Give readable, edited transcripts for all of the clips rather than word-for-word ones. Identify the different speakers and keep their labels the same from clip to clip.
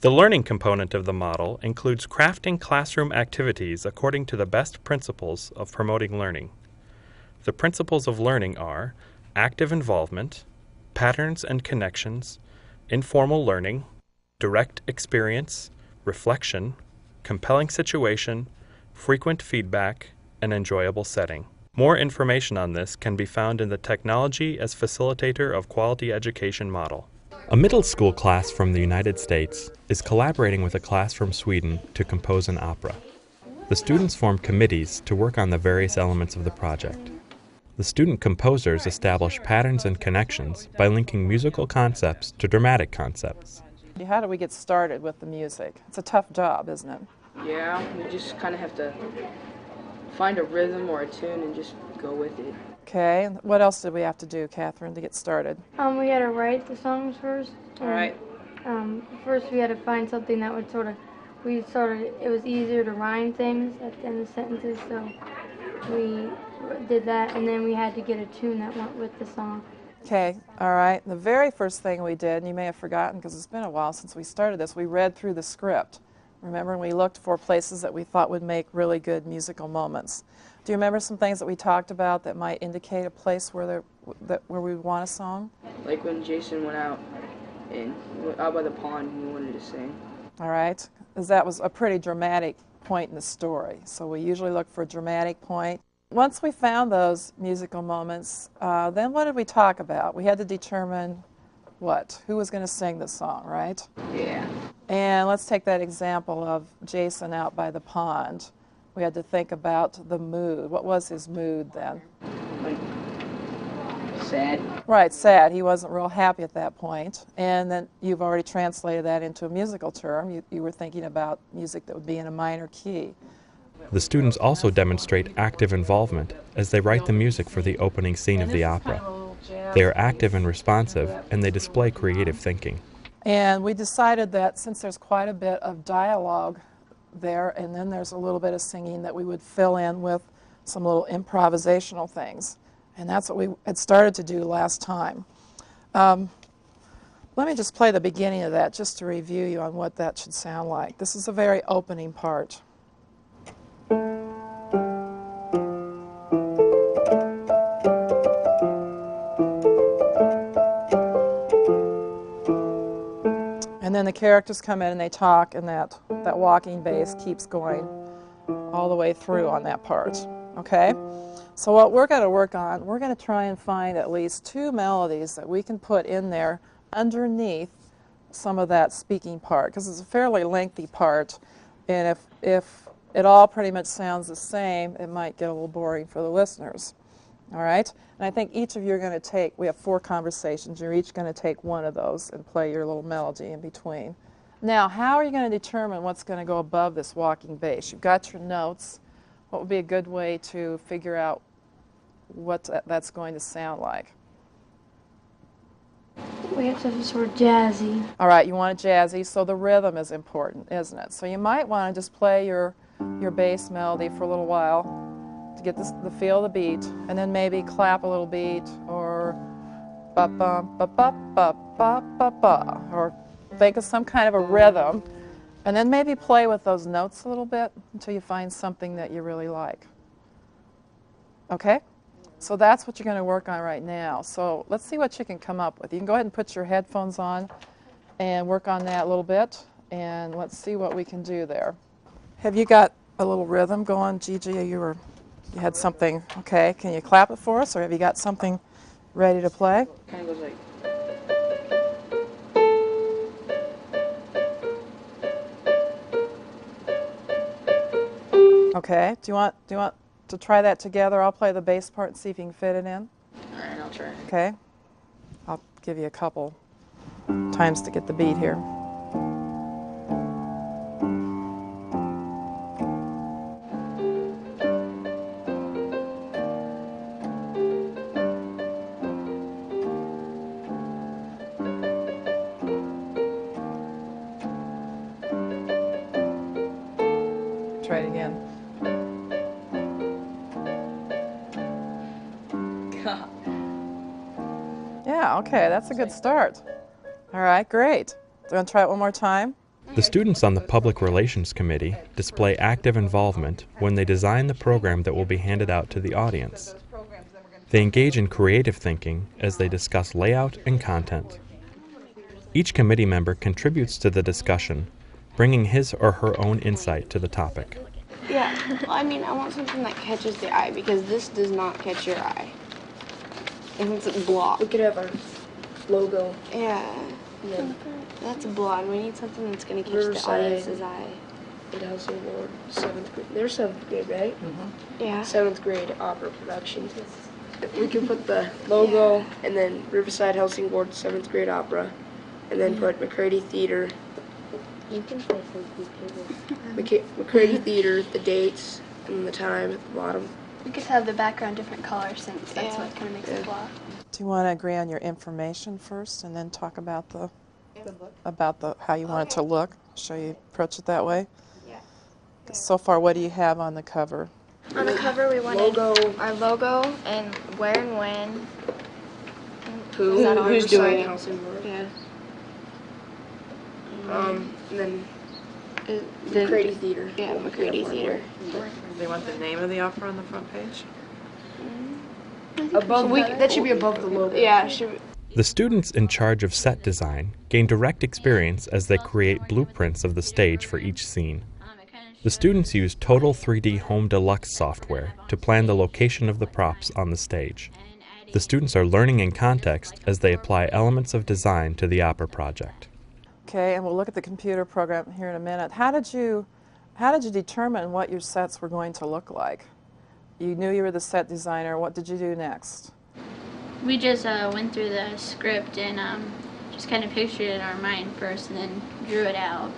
Speaker 1: The learning component of the model includes crafting classroom activities according to the best principles of promoting learning. The principles of learning are active involvement, patterns and connections, informal learning, direct experience, reflection, compelling situation, frequent feedback, and enjoyable setting. More information on this can be found in the Technology as Facilitator of Quality Education model. A middle school class from the United States is collaborating with a class from Sweden to compose an opera. The students formed committees to work on the various elements of the project. The student composers establish patterns and connections by linking musical concepts to dramatic concepts.
Speaker 2: How do we get started with the music? It's a tough job, isn't it?
Speaker 3: Yeah, we just kind of have to find a rhythm or a tune and just go with it.
Speaker 2: Okay, what else did we have to do, Catherine, to get started?
Speaker 4: We had to write the songs first.
Speaker 2: All right.
Speaker 4: First we had to find something that would it was easier to rhyme things at the end of sentences, so we did that, and then we had to get a tune that went with the song.
Speaker 2: Okay, all right. The very first thing we did, and you may have forgotten because it's been a while since we started this, we read through the script. Remember, and we looked for places that we thought would make really good musical moments. Do you remember some things that we talked about that might indicate a place where we would want a song?
Speaker 3: Like when Jason went out by the pond and we wanted to sing.
Speaker 2: All right, because that was a pretty dramatic point in the story. So we usually look for a dramatic point. Once we found those musical moments, then what did we talk about? We had to determine what? Who was going to sing the song, right?
Speaker 3: Yeah.
Speaker 2: And let's take that example of Jason out by the pond. We had to think about the mood. What was his mood then?
Speaker 3: Like, sad.
Speaker 2: Right, sad. He wasn't real happy at that point. And then you've already translated that into a musical term. You were thinking about music that would be in a minor key.
Speaker 1: The students also demonstrate active involvement as they write the music for the opening scene of the opera. They are active and responsive, and they display creative thinking.
Speaker 2: And we decided that since there's quite a bit of dialogue there, and then there's a little bit of singing, that we would fill in with some little improvisational things. And that's what we had started to do last time. Let me just play the beginning of that just to review you on what that should sound like. This is a very opening part. And then the characters come in and they talk, and that walking bass keeps going all the way through on that part. Okay? So what we're going to work on, we're going to try and find at least 2 melodies that we can put in there underneath some of that speaking part, because it's a fairly lengthy part, and if it all pretty much sounds the same, it might get a little boring for the listeners. All right? And I think each of you are going to take, we have 4 conversations, you're each going to take one of those and play your little melody in between. Now, how are you going to determine what's going to go above this walking bass? You've got your notes. What would be a good way to figure out what that's going to sound like?
Speaker 4: We have to sort of jazzy.
Speaker 2: All right, you want it jazzy, so the rhythm is important, isn't it? So you might want to just play your bass melody for a little while to get the feel of the beat, and then maybe clap a little beat, or ba-bum, ba-ba-ba-ba-ba-ba, or think of some kind of a rhythm, and then maybe play with those notes a little bit until you find something that you really like. Okay? So that's what you're going to work on right now. So let's see what you can come up with. You can go ahead and put your headphones on and work on that a little bit, and let's see what we can do there. Have you got a little rhythm going, Gigi? You had something, okay. Can you clap it for us, or have you got something ready to play?
Speaker 3: Kind of goes like...
Speaker 2: Okay. Do you want to try that together? I'll play the bass part and see if you can fit it in.
Speaker 3: All right, I'll try.
Speaker 2: Okay. I'll give you a couple times to get the beat here. Try it again. Yeah, okay, that's a good start. All right, great. Do you want to try it one more time?
Speaker 1: The students on the Public Relations Committee display active involvement when they design the program that will be handed out to the audience. They engage in creative thinking as they discuss layout and content. Each committee member contributes to the discussion, bringing his or her own insight to the topic.
Speaker 5: Yeah, well, I mean, I want something that catches the eye because this does not catch your eye. It's a block.
Speaker 3: We could have our logo.
Speaker 5: Yeah,
Speaker 3: And then
Speaker 5: that's a block. We need something that's going to catch the
Speaker 3: Riverside.
Speaker 5: audience's eye.
Speaker 3: and Housing Board, 7th grade. They're 7th grade, right?
Speaker 5: Yeah.
Speaker 3: 7th grade opera production. We can put the logo and then Riverside Housing Board 7th grade opera, and then put McCready Theater,
Speaker 5: You can say something too.
Speaker 3: McCready Theater, the dates and the time at the bottom.
Speaker 6: We could have the background different colors since that's
Speaker 5: Yeah.
Speaker 6: what kind of makes
Speaker 3: Yeah.
Speaker 6: it block.
Speaker 2: Do you want to agree on your information first and then talk about the how you want it to look? Shall you approach it that way?
Speaker 5: Yeah.
Speaker 2: So far, what do you have on the cover?
Speaker 6: On the cover, we wanted
Speaker 3: Logo.
Speaker 6: our logo and where and when.
Speaker 3: Who,
Speaker 6: Is that all?
Speaker 5: Who's
Speaker 3: Riverside
Speaker 5: doing it?
Speaker 3: Housing Board.
Speaker 5: Yeah.
Speaker 3: And then
Speaker 5: Then-
Speaker 3: McCready Theater.
Speaker 5: Yeah, McCready Theater.
Speaker 7: They want the name of the opera on the front page?
Speaker 3: Above that should be above the logo.
Speaker 5: Yeah, should
Speaker 1: The students in charge of set design gain direct experience as they create blueprints of the stage for each scene. The students use Total 3D Home Deluxe software to plan the location of the props on the stage. The students are learning in context as they apply elements of design to the opera project.
Speaker 2: Okay, and we'll look at the computer program here in a minute. How did you determine what your sets were going to look like? You knew you were the set designer. What did you do next?
Speaker 8: We just went through the script and just kind of pictured it in our mind first and then drew it out.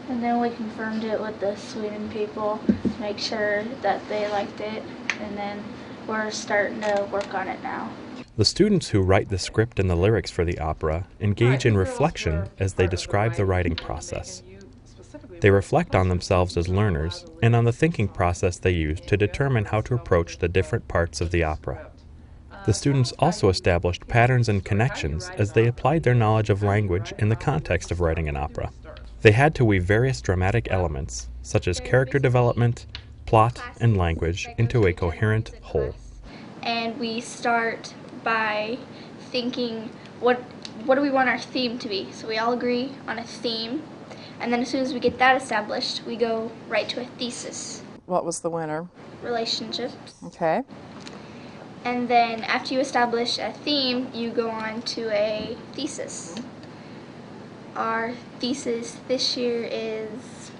Speaker 8: And then we confirmed it with the Sweden people to make sure that they liked it. And then we're starting to work on it now.
Speaker 1: The students who write the script and the lyrics for the opera engage in reflection as they describe the writing process. They reflect on themselves as learners and on the thinking process they use to determine how to approach the different parts of the opera. The students also established patterns and connections as they applied their knowledge of language in the context of writing an opera. They had to weave various dramatic elements, such as character development, plot, and language, into a coherent whole.
Speaker 8: And we start by thinking, what do we want our theme to be? So we all agree on a theme. And then as soon as we get that established, we go right to a thesis.
Speaker 2: What was the winner?
Speaker 8: Relationships.
Speaker 2: Okay.
Speaker 8: And then after you establish a theme, you go on to a thesis. Our thesis this year is,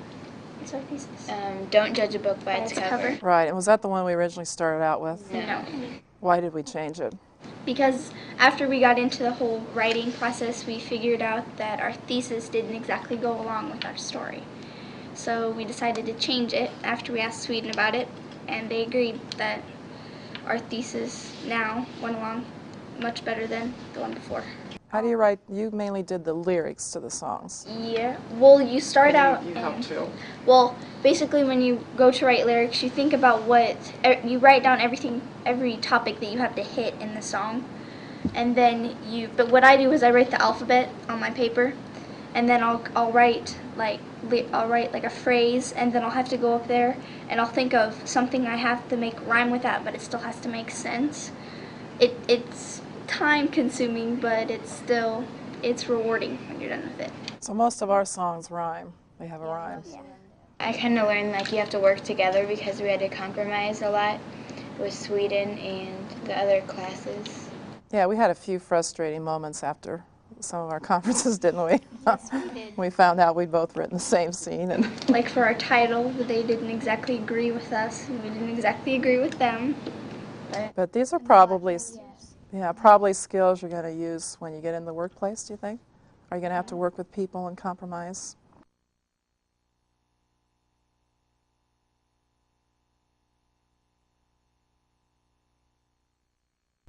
Speaker 8: what's our thesis?
Speaker 6: Don't judge a book by its cover.
Speaker 2: Right, and was that the one we originally started out with?
Speaker 8: No.
Speaker 2: Why did we change it?
Speaker 8: Because after we got into the whole writing process, we figured out that our thesis didn't exactly go along with our story. So we decided to change it after we asked Sweden about it, and they agreed that our thesis now went along much better than the one before.
Speaker 2: How do you write? You mainly did the lyrics to the songs.
Speaker 8: Yeah, well, you start out
Speaker 7: You
Speaker 8: in,
Speaker 7: helped too.
Speaker 8: well, basically when you go to write lyrics, you think about you write down every topic that you have to hit in the song. And then but what I do is I write the alphabet on my paper, and then I'll write like a phrase, and then I'll have to go up there and I'll think of something I have to make rhyme with that, but it still has to make sense. It's time consuming, but it's rewarding when you're done with it.
Speaker 2: So most of our songs rhyme. They have a rhyme.
Speaker 6: I kind of learned like you have to work together because we had to compromise a lot with Sweden and the other classes.
Speaker 2: Yeah, we had a few frustrating moments after some of our conferences, didn't we?
Speaker 8: Yes, we did.
Speaker 2: We found out we'd both written the same scene. And
Speaker 8: Like for our title, they didn't exactly agree with us, and we didn't exactly agree with them.
Speaker 2: But these are probably skills you're going to use when you get in the workplace, do you think? Are you going to have to work with people and compromise?